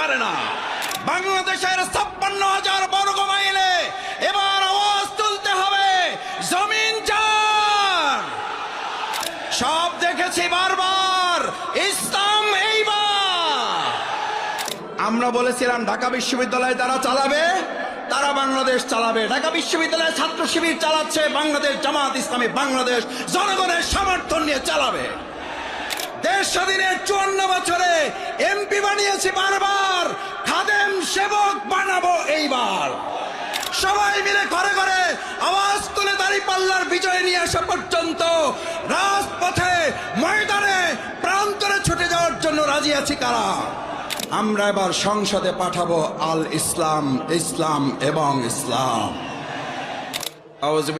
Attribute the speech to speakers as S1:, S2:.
S1: পারে না। বাংলাদেশের 56,000 বর্গ মাইলে এবার আওয়াজ তুলতে হবে জমিন চার। সব দেখেছি বারবার, ইসলাম এইবার। আমরা বলেছিলাম ঢাকা বিশ্ববিদ্যালয় তারা চালাবে, তারা বাংলাদেশ চালাবে। ঢাকা বিশ্ববিদ্যালয়ে ছাত্র শিবির চালাচ্ছে, বাংলাদেশ জামাত ইসলামী বাংলাদেশ জনগণের সমর্থন নিয়ে চালাবে। দেশ স্বাধীনের 54 বছরে এমপি বানিয়েছি বারবার, খাদেম সেবক বানাবো এইবার। সবাই মিলে ঘরে ঘরে আওয়াজ তুলে দাঁড়িপাল্লার বিজয় নিয়ে আসা পর্যন্ত রাজপথে, ময়দানে, প্রান্তরে ছুটে যাওয়ার জন্য রাজি আছি কারা? আমরা এবার সংসদে পাঠাবো আল ইসলাম, ইসলাম এবং ইসলাম।